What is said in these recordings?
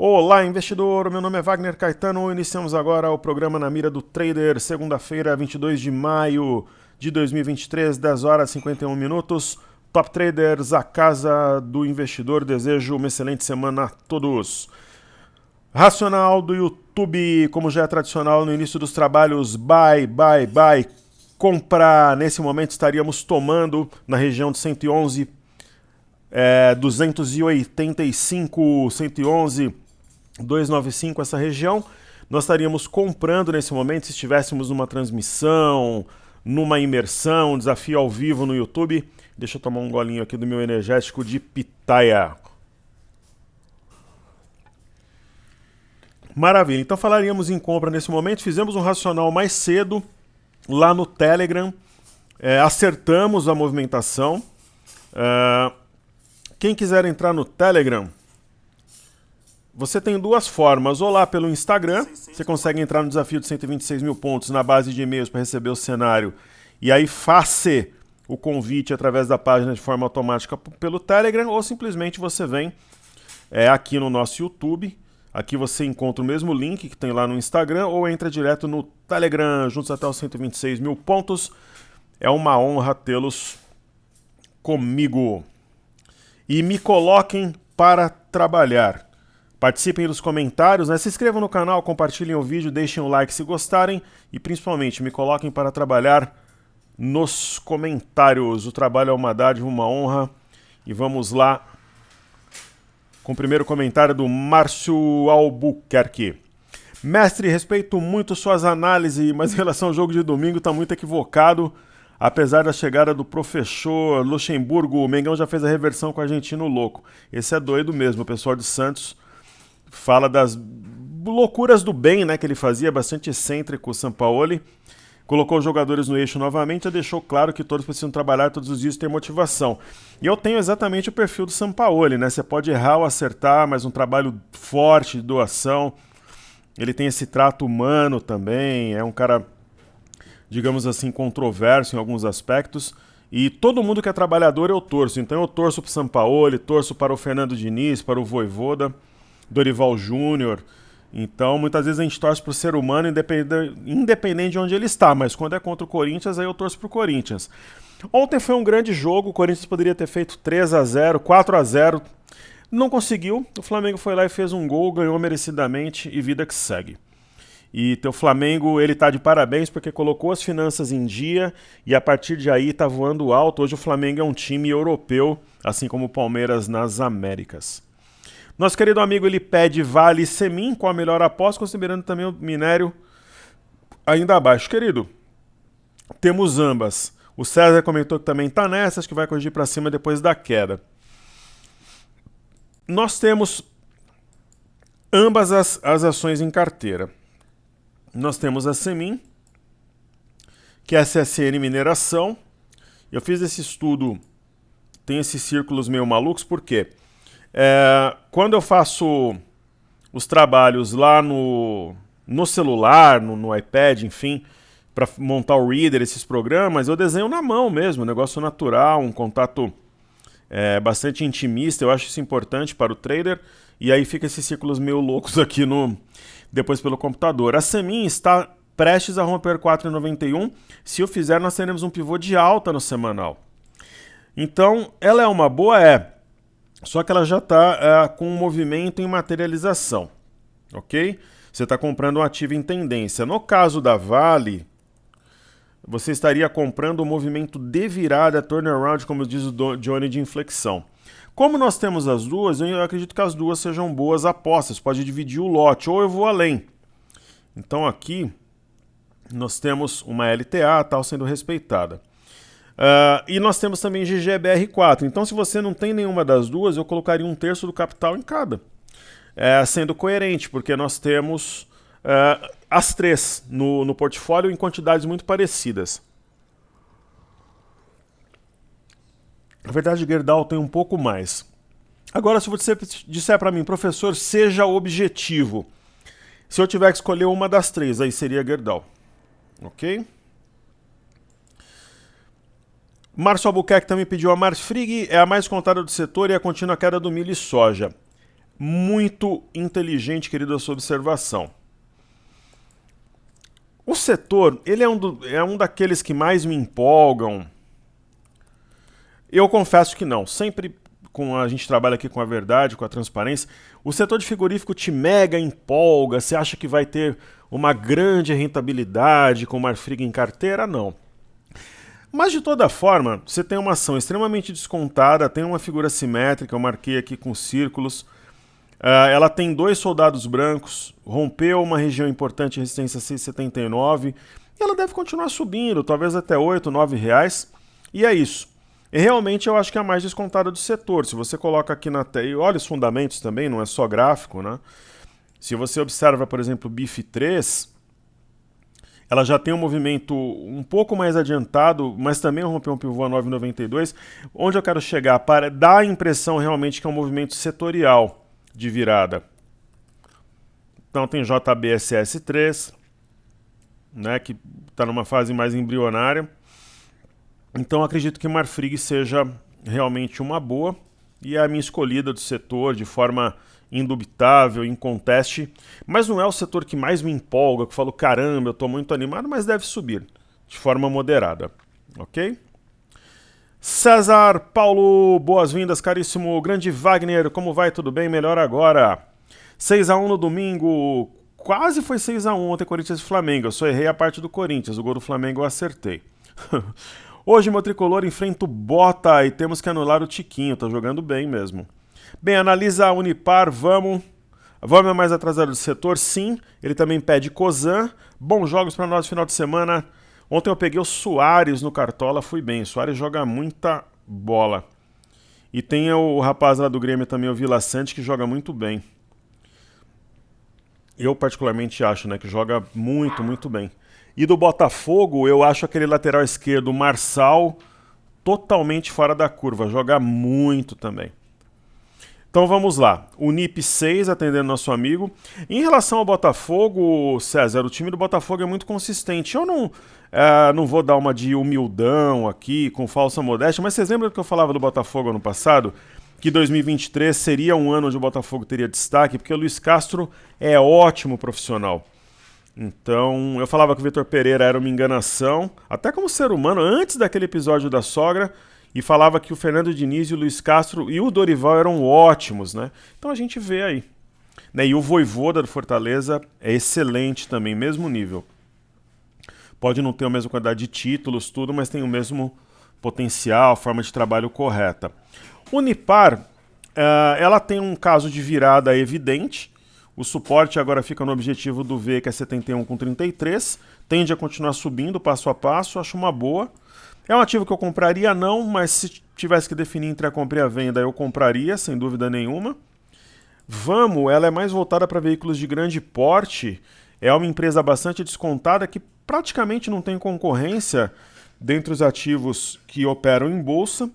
Olá, investidor! Meu nome é Wagner Caetano. Iniciamos agora o programa Na Mira do Trader, segunda-feira, 22 de maio de 2023, 10 horas e 51 minutos. Top Traders, a casa do investidor. Desejo uma excelente semana a todos. Racional do YouTube, como já é tradicional no início dos trabalhos, buy. Comprar, nesse momento estaríamos tomando na região de 111, 285, 111, 295, essa região. Nós estaríamos comprando nesse momento se estivéssemos numa transmissão, numa imersão, desafio ao vivo no YouTube. Deixa eu tomar um golinho aqui do meu energético de pitaia. Maravilha, então falaríamos em compra nesse momento. Fizemos um racional mais cedo lá no Telegram, acertamos a movimentação. Quem quiser entrar no Telegram, você tem duas formas, ou lá pelo Instagram, você consegue entrar no desafio de 126 mil pontos na base de e-mails para receber o cenário, e aí faça o convite através da página de forma automática pelo Telegram, ou simplesmente você vem aqui no nosso YouTube. Aqui você encontra o mesmo link que tem lá no Instagram ou entra direto no Telegram, juntos até os 126 mil pontos. É uma honra tê-los comigo. E me coloquem para trabalhar. Participem dos comentários, né? Se inscrevam no canal, compartilhem o vídeo, deixem o like se gostarem e principalmente me coloquem para trabalhar nos comentários. O trabalho é uma dádiva, uma honra. E vamos lá com o primeiro comentário do Márcio Albuquerque. Mestre, respeito muito suas análises, mas em relação ao jogo de domingo está muito equivocado. Apesar da chegada do professor Luxemburgo, o Mengão já fez a reversão com o argentino louco. Esse é doido mesmo, o pessoal de Santos fala das loucuras do bem, né, que ele fazia, bastante excêntrico o Sampaoli. Colocou os jogadores no eixo novamente e deixou claro que todos precisam trabalhar todos os dias e ter motivação. E eu tenho exatamente o perfil do Sampaoli, né? Você pode errar ou acertar, mas um trabalho forte de doação. Ele tem esse trato humano também, é um cara, digamos assim, controverso em alguns aspectos. E todo mundo que é trabalhador eu torço. Então eu torço para o Sampaoli, torço para o Fernando Diniz, para o Vojvoda, Dorival Júnior. Então, muitas vezes a gente torce para o ser humano, independente de onde ele está, mas quando é contra o Corinthians, aí eu torço para o Corinthians. Ontem foi um grande jogo, o Corinthians poderia ter feito 3-0, 4-0, não conseguiu, o Flamengo foi lá e fez um gol, ganhou merecidamente e vida que segue. E o Flamengo, ele tá de parabéns porque colocou as finanças em dia e a partir de aí tá voando alto. Hoje o Flamengo é um time europeu, assim como o Palmeiras nas Américas. Nosso querido amigo, ele pede Vale Semin, qual a melhor aposta, considerando também o minério ainda abaixo. Querido, temos ambas. O César comentou que também está nessas, que vai corrigir para cima depois da queda. Nós temos ambas as ações em carteira. Nós temos a Semin, que é a CSN Mineração. Eu fiz esse estudo, tem esses círculos meio malucos, por quê? Quando eu faço os trabalhos lá no celular, no iPad, enfim, para montar o Reader, esses programas, eu desenho na mão mesmo, um negócio natural, um contato bastante intimista, eu acho isso importante para o trader, e aí fica esses círculos meio loucos aqui depois pelo computador. A Semin está prestes a romper 4,91, se eu fizer nós teremos um pivô de alta no semanal. Então, ela é uma boa? Só que ela já está com um movimento em materialização, ok? Você está comprando um ativo em tendência. No caso da Vale, você estaria comprando um movimento de virada, turnaround, como diz o Johnny, de inflexão. Como nós temos as duas, eu acredito que as duas sejam boas apostas. Pode dividir o lote, ou eu vou além. Então aqui nós temos uma LTA tal sendo respeitada. E nós temos também GGBR4. Então, se você não tem nenhuma das duas, eu colocaria 1/3 do capital em cada. Sendo coerente, porque nós temos as três no portfólio em quantidades muito parecidas. Na verdade, Gerdau tem um pouco mais. Agora, se você disser para mim, professor, seja objetivo. Se eu tiver que escolher uma das três, aí seria Gerdau. Ok? Márcio Albuquerque também pediu a Marfrig, é a mais contada do setor e a contínua queda do milho e soja. Muito inteligente, querido, a sua observação. O setor, ele é um daqueles que mais me empolgam. Eu confesso que não. Sempre a gente trabalha aqui com a verdade, com a transparência. O setor de frigorífico te mega empolga. Você acha que vai ter uma grande rentabilidade com o Marfrig em carteira? Não. Mas de toda forma, você tem uma ação extremamente descontada, tem uma figura simétrica, eu marquei aqui com círculos. Ela tem 2 soldados brancos, rompeu uma região importante, resistência 6,79, e ela deve continuar subindo, talvez até R$8, R$9. E é isso. E realmente eu acho que é a mais descontada do setor. Se você coloca aqui na tela, e olha os fundamentos também, não é só gráfico, né? Se você observa, por exemplo, o BIF3, ela já tem um movimento um pouco mais adiantado, mas também rompeu um pivô a 9,92, onde eu quero chegar para dar a impressão realmente que é um movimento setorial de virada. Então tem JBSS3, né, que está numa fase mais embrionária. Então acredito que Marfrig seja realmente uma boa e é a minha escolhida do setor de forma indubitável, inconteste, mas não é o setor que mais me empolga, que eu falo, caramba, eu estou muito animado, mas deve subir de forma moderada, ok? César Paulo, boas-vindas, caríssimo. Grande Wagner, como vai? Tudo bem? Melhor agora. 6-1 no domingo, quase foi 6-1 ontem, Corinthians e Flamengo. Eu só errei a parte do Corinthians, o gol do Flamengo eu acertei. Hoje meu tricolor enfrenta o Bota e temos que anular o Tiquinho, tá jogando bem mesmo. Bem, analisa a Unipar, vamos. Vamos é mais atrasado do setor? Sim. Ele também pede Cosan. Bons jogos para nós no final de semana. Ontem eu peguei o Soares no Cartola, fui bem. O Soares joga muita bola. E tem o rapaz lá do Grêmio também, o Vila Sante, que joga muito bem. Eu particularmente acho, né, que joga muito, muito bem. E do Botafogo, eu acho aquele lateral esquerdo, o Marçal, totalmente fora da curva. Joga muito também. Então vamos lá, o NIP 6 atendendo nosso amigo. Em relação ao Botafogo, César, o time do Botafogo é muito consistente. Eu não vou dar uma de humildão aqui, com falsa modéstia, mas vocês lembram que eu falava do Botafogo ano passado? Que 2023 seria um ano onde o Botafogo teria destaque, porque o Luiz Castro é ótimo profissional. Então, eu falava que o Vitor Pereira era uma enganação, até como ser humano, antes daquele episódio da sogra, e falava que o Fernando Diniz e o Luiz Castro e o Dorival eram ótimos, né? Então a gente vê aí. Né? E o Vojvoda do Fortaleza é excelente também, mesmo nível. Pode não ter a mesma quantidade de títulos, tudo, mas tem o mesmo potencial, forma de trabalho correta. Unipar, ela tem um caso de virada evidente. O suporte agora fica no objetivo do V, que é 71,33. Tende a continuar subindo passo a passo, acho uma boa. É um ativo que eu compraria, não, mas se tivesse que definir entre a compra e a venda, eu compraria, sem dúvida nenhuma. Vamo, ela é mais voltada para veículos de grande porte, é uma empresa bastante descontada que praticamente não tem concorrência dentre os ativos que operam em bolsa.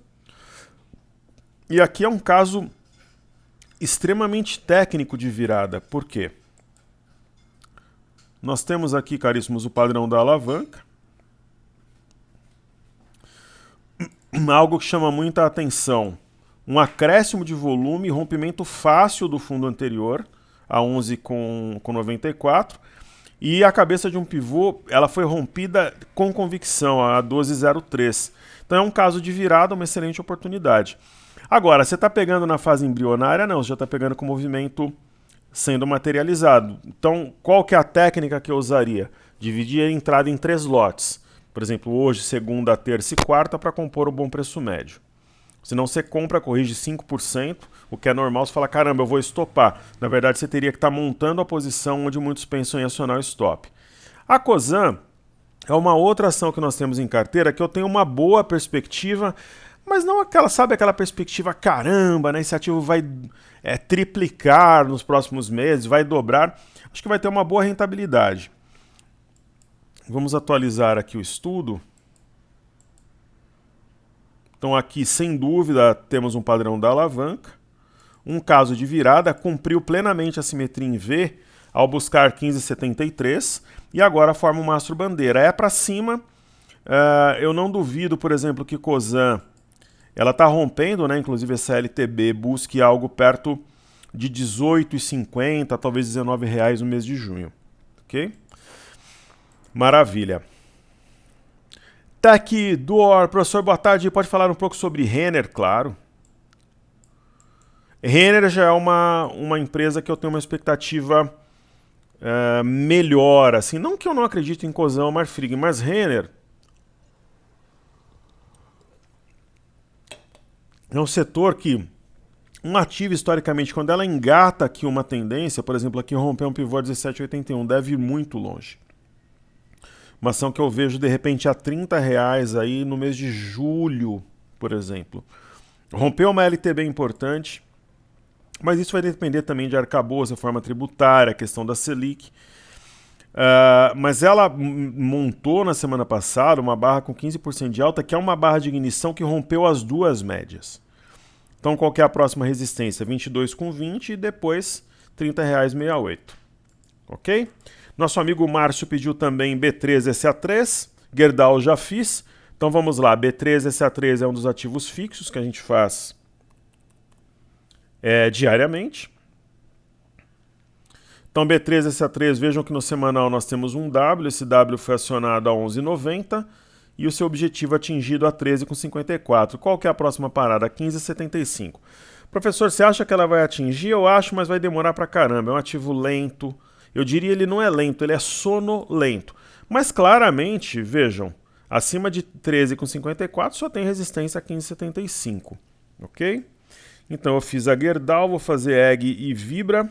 E aqui é um caso extremamente técnico de virada. Por quê? Nós temos aqui, caríssimos, o padrão da alavanca. Algo que chama muita atenção. Um acréscimo de volume, rompimento fácil do fundo anterior, a 11,94. E a cabeça de um pivô, ela foi rompida com convicção, a 12,03. Então é um caso de virada, uma excelente oportunidade. Agora, você está pegando na fase embrionária? Não, você já está pegando com o movimento sendo materializado. Então, qual que é a técnica que eu usaria? Dividir a entrada em 3 lotes. Por exemplo, hoje, segunda, terça e quarta, para compor um bom preço médio. Senão você compra, corrige 5%, o que é normal, você fala, caramba, eu vou estopar. Na verdade, você teria que estar montando a posição onde muitos pensam em acionar o stop. A Cosan é uma outra ação que nós temos em carteira que eu tenho uma boa perspectiva, mas não aquela, sabe, aquela perspectiva, caramba, né, esse ativo vai triplicar nos próximos meses, vai dobrar. Acho que vai ter uma boa rentabilidade. Vamos atualizar aqui o estudo. Então aqui, sem dúvida, temos um padrão da alavanca. Um caso de virada, cumpriu plenamente a simetria em V ao buscar 15,73 e agora forma uma astro-bandeira. É para cima, eu não duvido, por exemplo, que Cosan ela está rompendo, né? Inclusive essa LTB busque algo perto de R$ 18,50, talvez R$ 19 no mês de junho. Ok? Maravilha. Tech Duor, professor, boa tarde. Pode falar um pouco sobre Renner, claro. Renner já é uma empresa que eu tenho uma expectativa melhor, assim. Não que eu não acredite em Cosão, Marfrig, mas Renner é um setor que um ativo, historicamente, quando ela engata aqui uma tendência, por exemplo, aqui romper um pivô 17,81, deve ir muito longe. Uma ação que eu vejo, de repente, a R$ 30 aí no mês de julho, por exemplo. Rompeu uma LTB importante, mas isso vai depender também de arcabouço, reforma tributária, a questão da Selic. Mas ela montou na semana passada uma barra com 15% de alta, que é uma barra de ignição que rompeu as duas médias. Então, qual que é a próxima resistência? 22,20 e depois R$ 30,68. Ok? Nosso amigo Márcio pediu também B3SA3, Gerdau já fiz. Então vamos lá, B3SA3 é um dos ativos fixos que a gente faz diariamente. Então B3SA3, vejam que no semanal nós temos um W, esse W foi acionado a 11,90 e o seu objetivo atingido a 13,54. Qual que é a próxima parada? 15,75. Professor, você acha que ela vai atingir? Eu acho, mas vai demorar pra caramba. É um ativo lento. Eu diria ele não é lento, ele é sonolento. Mas claramente, vejam, acima de 13,54 só tem resistência a 15,75. Ok? Então eu fiz a Gerdau, vou fazer EG e Vibra.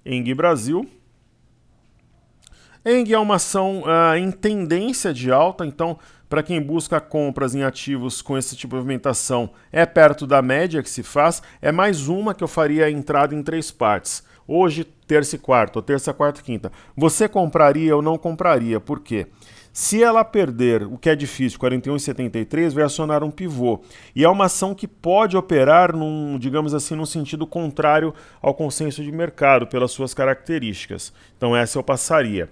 Eng Brasil. Eng é uma ação em tendência de alta, então para quem busca compras em ativos com esse tipo de movimentação, é perto da média que se faz. É mais uma que eu faria a entrada em 3 partes. Hoje, terça e quarta, ou terça, quarta e quinta. Você compraria ou não compraria? Por quê? Se ela perder, o que é difícil, 41,73, vai acionar um pivô. E é uma ação que pode operar digamos assim, num sentido contrário ao consenso de mercado, pelas suas características. Então essa eu passaria.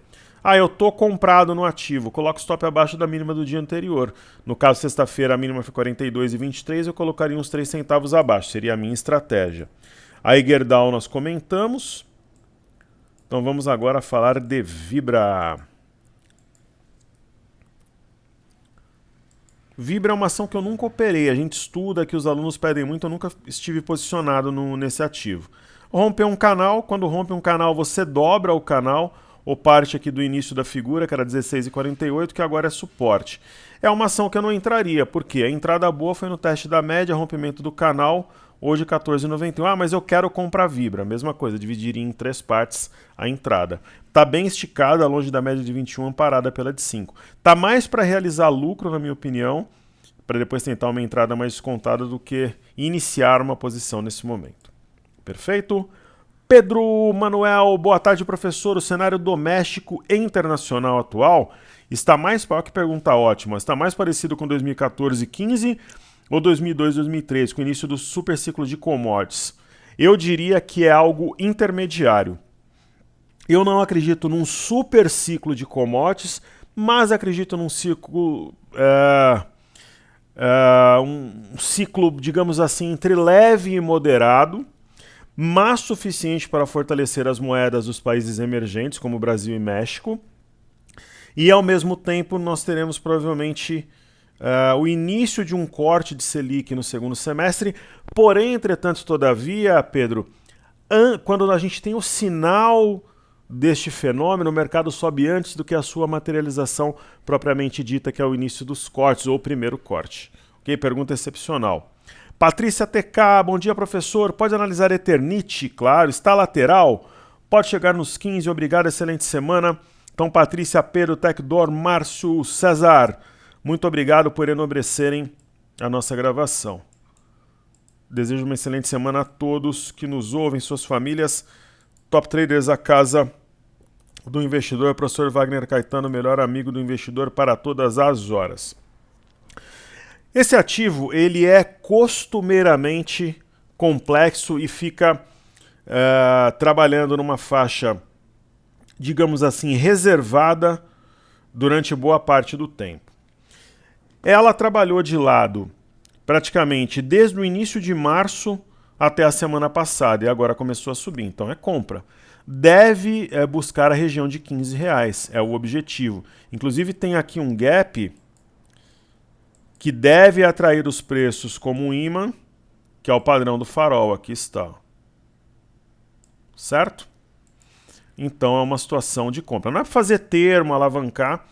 Eu estou comprado no ativo, coloco stop abaixo da mínima do dia anterior. No caso, sexta-feira, a mínima foi 42,23, eu colocaria uns 3 centavos abaixo, seria a minha estratégia. A Gerdau nós comentamos. Então vamos agora falar de Vibra. Vibra é uma ação que eu nunca operei, a gente estuda, que os alunos pedem muito, eu nunca estive posicionado nesse ativo. Romper um canal, quando rompe um canal você dobra o canal, ou parte aqui do início da figura, que era 16,48, que agora é suporte. É uma ação que eu não entraria, porque a entrada boa foi no teste da média, rompimento do canal, hoje 14,91. Mas eu quero comprar Vibra, mesma coisa, dividiria em 3 partes a entrada. Está bem esticada, longe da média de 21, parada pela de 5. Está mais para realizar lucro, na minha opinião, para depois tentar uma entrada mais descontada do que iniciar uma posição nesse momento. Perfeito? Pedro Manuel, boa tarde, professor. O cenário doméstico e internacional atual está mais, que pergunta ótima, está mais parecido com 2014 e 15 ou 2002 e 2003, com o início do super ciclo de commodities? Eu diria que é algo intermediário. Eu não acredito num super ciclo de commodities, mas acredito num ciclo, um ciclo, digamos assim, entre leve e moderado, mas suficiente para fortalecer as moedas dos países emergentes, como Brasil e México. E, ao mesmo tempo, nós teremos provavelmente o início de um corte de Selic no segundo semestre. Porém, entretanto, todavia, Pedro, quando a gente tem o sinal deste fenômeno, o mercado sobe antes do que a sua materialização propriamente dita, que é o início dos cortes, ou o primeiro corte. Ok? Pergunta excepcional. Patrícia TK, bom dia, professor. Pode analisar Eternit? Claro. Está lateral? Pode chegar nos 15. Obrigado, excelente semana. Então, Patrícia, Pedro, Tecdor, Márcio, César, muito obrigado por enobrecerem a nossa gravação. Desejo uma excelente semana a todos que nos ouvem, suas famílias. Top Traders, a casa do investidor, professor Wagner Caetano, melhor amigo do investidor para todas as horas. Esse ativo, ele é costumeiramente complexo e fica trabalhando numa faixa, digamos assim, reservada durante boa parte do tempo. ela trabalhou de lado praticamente desde o início de março até a semana passada e agora começou a subir, então é compra. Deve buscar a região de R$15, é o objetivo. Inclusive tem aqui um gap que deve atrair os preços como um imã, que é o padrão do farol, aqui está. Certo? Então é uma situação de compra. Não é para fazer termo, alavancar.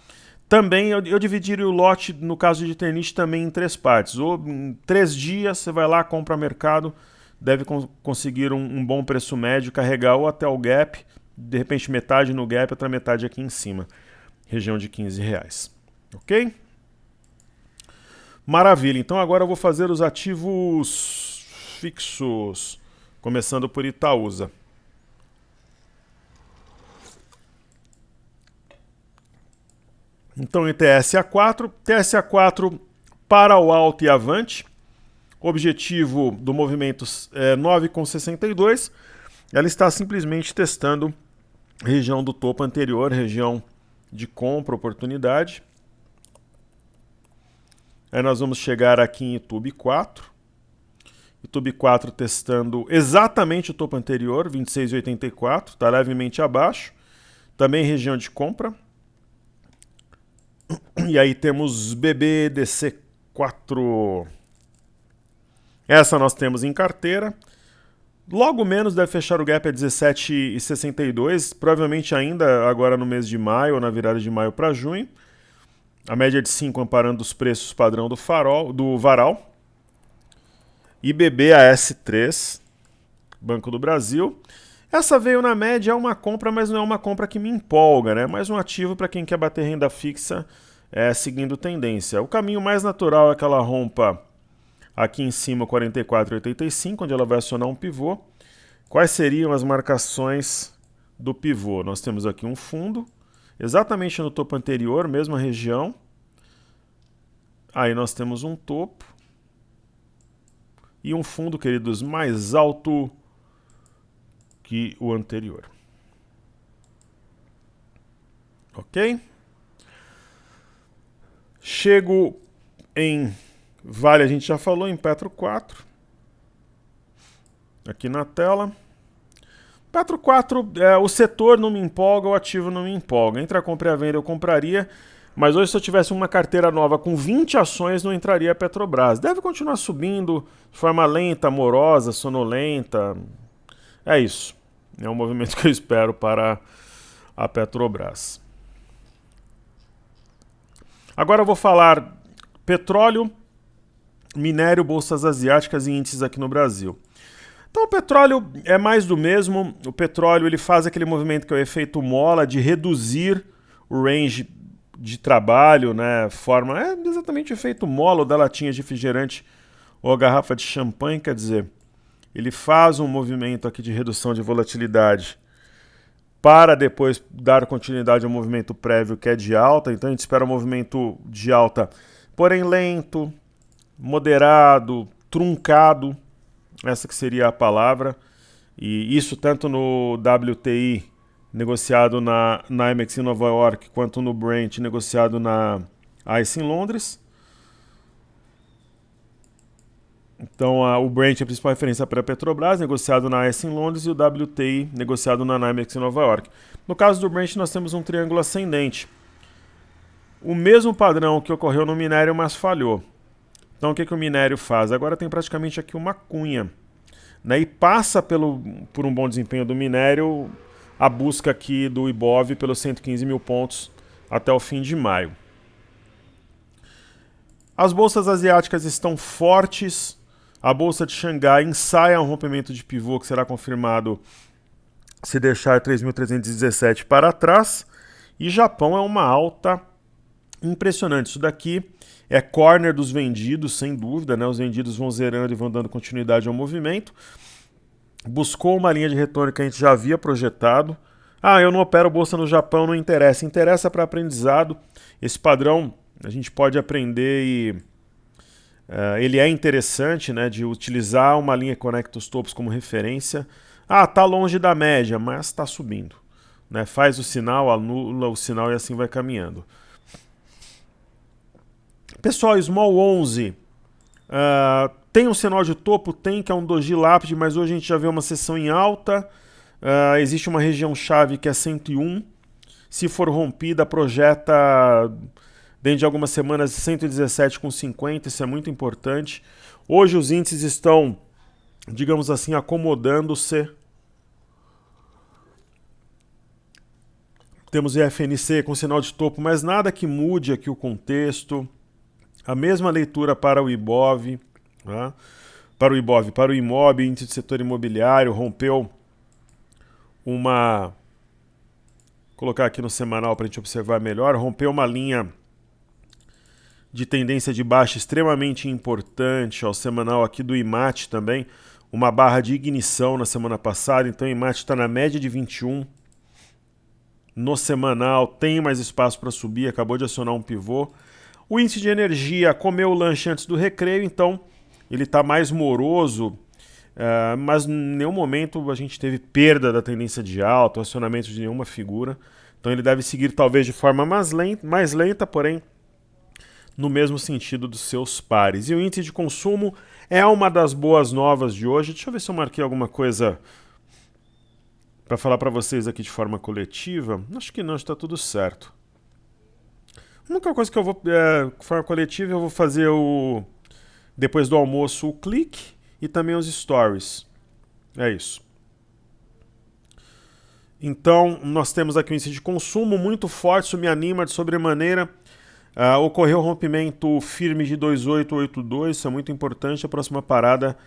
Também eu dividiria o lote, no caso de Eternit, também em 3 partes. Ou em 3 dias você vai lá, compra mercado, deve conseguir um bom preço médio, carregar ou até o gap, de repente metade no gap, outra metade aqui em cima. Região de R$15. Ok? Maravilha. Então agora eu vou fazer os ativos fixos, começando por Itaúsa. Então, em TSA4 para o alto e avante. Objetivo do movimento é 9,62. Ela está simplesmente testando região do topo anterior, região de compra, oportunidade. Aí nós vamos chegar aqui em YouTube 4. YouTube 4 testando exatamente o topo anterior, 26,84, está levemente abaixo. Também região de compra. E aí temos BBDC4. Essa nós temos em carteira. Logo menos deve fechar o gap a 17,62, provavelmente ainda agora no mês de maio ou na virada de maio para junho. A média de 5 amparando os preços padrão do varal. IBBAS3, Banco do Brasil. Essa veio na média, é uma compra, mas não é uma compra que me empolga, né? Mais um ativo para quem quer bater renda fixa seguindo tendência. O caminho mais natural é que ela rompa aqui em cima 44,85, onde ela vai acionar um pivô. Quais seriam as marcações do pivô? Nós temos aqui um fundo, exatamente no topo anterior, mesma região. Aí nós temos um topo. E um fundo, queridos, mais alto que o anterior. Ok? Chego em Vale, a gente já falou, em Petro 4. Aqui na tela. Petro 4, o setor não me empolga, o ativo não me empolga. Entre a compra e a venda eu compraria, mas hoje se eu tivesse uma carteira nova com 20 ações, não entraria a Petrobras. Deve continuar subindo de forma lenta, morosa, sonolenta. É isso. É um movimento que eu espero para a Petrobras. Agora eu vou falar petróleo, minério, bolsas asiáticas e índices aqui no Brasil. Então o petróleo é mais do mesmo. O petróleo ele faz aquele movimento que é o efeito mola de reduzir o range de trabalho, né? É exatamente o efeito mola da latinha de refrigerante ou a garrafa de champanhe, quer dizer, ele faz um movimento aqui de redução de volatilidade para depois dar continuidade ao movimento prévio que é de alta. Então a gente espera um movimento de alta, porém lento, moderado, truncado, essa que seria a palavra, e isso tanto no WTI negociado na NYMEX em Nova York, quanto no Brent negociado na ICE em Londres. Então o Brent é a principal referência para a Petrobras, negociado na ICE em Londres, e o WTI negociado na NYMEX em Nova York. No caso do Brent nós temos um triângulo ascendente. O mesmo padrão que ocorreu no minério, mas falhou. Então o que o minério faz? Agora tem praticamente aqui uma cunha, né? E passa por um bom desempenho do minério a busca aqui do Ibov pelos 115 mil pontos até o fim de maio. As bolsas asiáticas estão fortes. A bolsa de Xangai ensaia um rompimento de pivô que será confirmado se deixar 3.317 para trás. E Japão é uma alta impressionante. Isso daqui é corner dos vendidos, sem dúvida, né? Os vendidos vão zerando e vão dando continuidade ao movimento. Buscou uma linha de retorno que a gente já havia projetado. Eu não opero bolsa no Japão, não interessa. Interessa para aprendizado. Esse padrão a gente pode aprender e ele é interessante, né? De utilizar uma linha que conecta os topos como referência. Tá longe da média, mas está subindo, né? Faz o sinal, anula o sinal e assim vai caminhando. Pessoal, Small 11, tem um sinal de topo? Tem, que é um doji lápide, mas hoje a gente já vê uma sessão em alta. Existe uma região-chave que é 101. Se for rompida, projeta dentro de algumas semanas 117,50, isso é muito importante. Hoje os índices estão, digamos assim, acomodando-se. Temos IFNC com sinal de topo, mas nada que mude aqui o contexto. A mesma leitura para o IBOV, né? Para o IMOB, índice do setor imobiliário, rompeu uma... Vou colocar aqui no semanal para a gente observar melhor, rompeu uma linha de tendência de baixa extremamente importante, o semanal aqui do IMAT também, uma barra de ignição na semana passada, então o IMAT está na média de 21, no semanal tem mais espaço para subir, acabou de acionar um pivô. O índice de energia comeu o lanche antes do recreio, então ele está mais moroso, mas em nenhum momento a gente teve perda da tendência de alta, acionamento de nenhuma figura, então ele deve seguir talvez de forma mais lenta, porém no mesmo sentido dos seus pares. E o índice de consumo é uma das boas novas de hoje. Deixa eu ver se eu marquei alguma coisa para falar para vocês aqui de forma coletiva. Acho que não, está tudo certo. A única coisa que eu vou, de forma coletiva, eu vou fazer depois do almoço o clique e também os stories. É isso. Então, nós temos aqui um índice de consumo muito forte, isso me anima de sobremaneira. Ocorreu o rompimento firme de 2882, isso é muito importante. A próxima parada,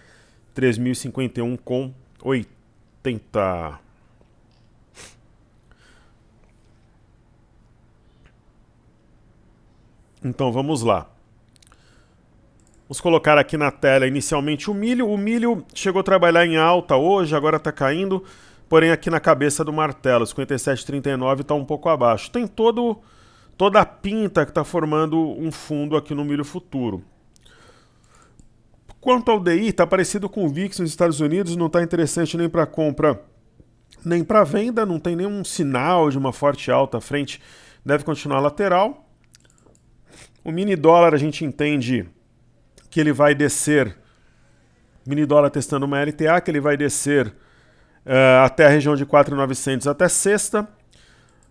3.051,80. Então vamos lá. Vamos colocar aqui na tela inicialmente o milho. O milho chegou a trabalhar em alta hoje, agora está caindo, porém aqui na cabeça do martelo, 57,39 está um pouco abaixo. Tem toda a pinta que está formando um fundo aqui no milho futuro. Quanto ao DI, está parecido com o VIX nos Estados Unidos, não está interessante nem para compra nem para venda, não tem nenhum sinal de uma forte alta à frente, deve continuar lateral. O mini dólar a gente entende que ele vai descer, mini dólar testando uma LTA, que ele vai descer até a região de 4.900 até sexta.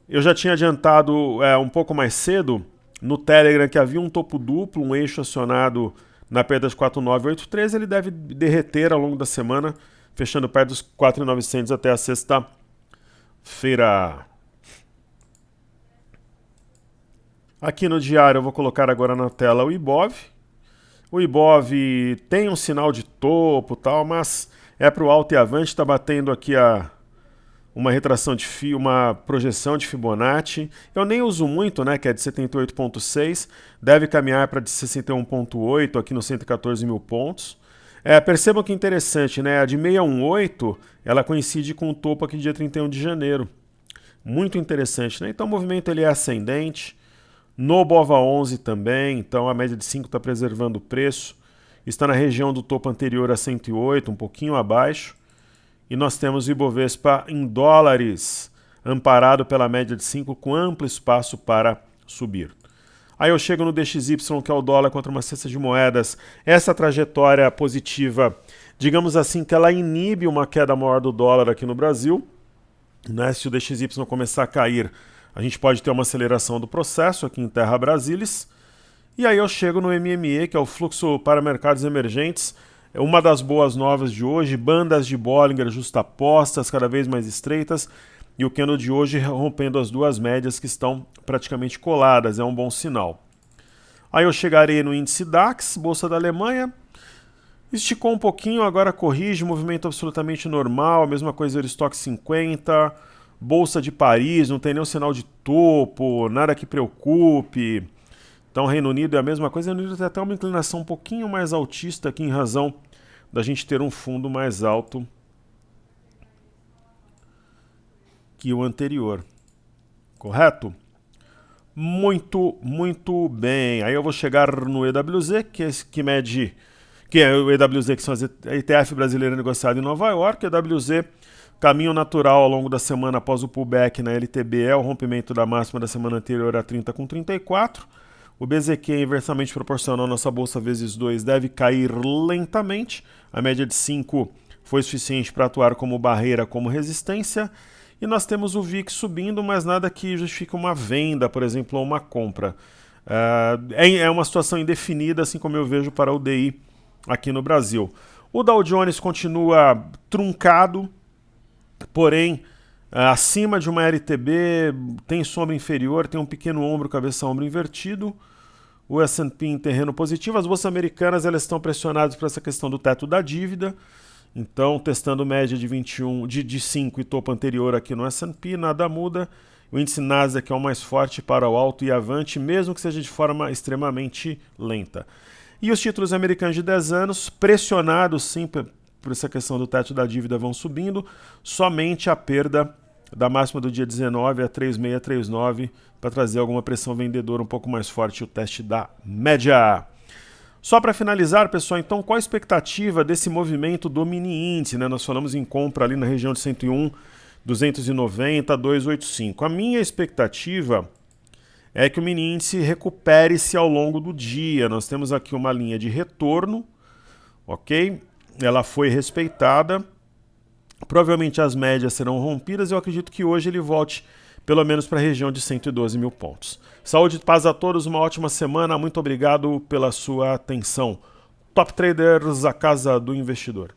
Eu já tinha adiantado um pouco mais cedo no Telegram que havia um topo duplo, um eixo acionado na perda de 4.983, ele deve derreter ao longo da semana, fechando perto dos 4.900 até a sexta-feira. Aqui no diário eu vou colocar agora na tela o IBOV. O IBOV tem um sinal de topo e tal, mas é para o alto e avante, está batendo aqui uma retração de uma projeção de Fibonacci. Eu nem uso muito, né, que é de 78,6, deve caminhar para de 61,8 aqui nos 114 mil pontos. Percebam que interessante, né, a de 618, ela coincide com o topo aqui dia 31 de janeiro. Muito interessante, né? Então o movimento ele é ascendente. No BOVA11 também, então a média de 5 está preservando o preço. Está na região do topo anterior a 108, um pouquinho abaixo. E nós temos o Ibovespa em dólares, amparado pela média de 5, com amplo espaço para subir. Aí eu chego no DXY, que é o dólar contra uma cesta de moedas. Essa trajetória positiva, digamos assim, que ela inibe uma queda maior do dólar aqui no Brasil. Né? Se o DXY começar a cair, a gente pode ter uma aceleração do processo aqui em Terra Brasilis. E aí eu chego no MME, que é o fluxo para mercados emergentes. É uma das boas novas de hoje, bandas de Bollinger justapostas, cada vez mais estreitas, e o candle de hoje rompendo as duas médias que estão praticamente coladas, é um bom sinal. Aí eu chegarei no índice DAX, Bolsa da Alemanha, esticou um pouquinho, agora corrige, movimento absolutamente normal, mesma coisa do Stock 50, Bolsa de Paris, não tem nenhum sinal de topo, nada que preocupe. Então Reino Unido é a mesma coisa, o Reino Unido tem até uma inclinação um pouquinho mais altista aqui em razão da gente ter um fundo mais alto que o anterior. Correto? Muito, muito bem. Aí eu vou chegar no EWZ, que é o EWZ, que são as ETF brasileira negociada em Nova York. EWZ, caminho natural ao longo da semana após o pullback na LTB é o rompimento da máxima da semana anterior a 30,34. O BZQ inversamente proporcional nossa bolsa vezes 2 deve cair lentamente. A média de 5 foi suficiente para atuar como barreira, como resistência. E nós temos o VIX subindo, mas nada que justifique uma venda, por exemplo, ou uma compra. É uma situação indefinida, assim como eu vejo para o DI aqui no Brasil. O Dow Jones continua truncado, porém acima de uma LTB, tem sombra inferior, tem um pequeno ombro, cabeça-ombro invertido. O S&P em terreno positivo. As bolsas americanas elas estão pressionadas por essa questão do teto da dívida. Então, testando média de 21, de 5 e topo anterior aqui no S&P, nada muda. O índice Nasdaq é o mais forte para o alto e avante, mesmo que seja de forma extremamente lenta. E os títulos americanos de 10 anos, pressionados sim por essa questão do teto da dívida, vão subindo. Somente a perda da máxima do dia 19 a 3,639 para trazer alguma pressão vendedora um pouco mais forte, o teste da média. Só para finalizar, pessoal, então qual a expectativa desse movimento do mini índice, né? Nós falamos em compra ali na região de 101, 290, 285. A minha expectativa é que o mini índice recupere-se ao longo do dia. Nós temos aqui uma linha de retorno, ok? Ela foi respeitada. Provavelmente as médias serão rompidas. Eu acredito que hoje ele volte pelo menos para a região de 112 mil pontos. Saúde e paz a todos, uma ótima semana. Muito obrigado pela sua atenção. Top Traders, a casa do investidor.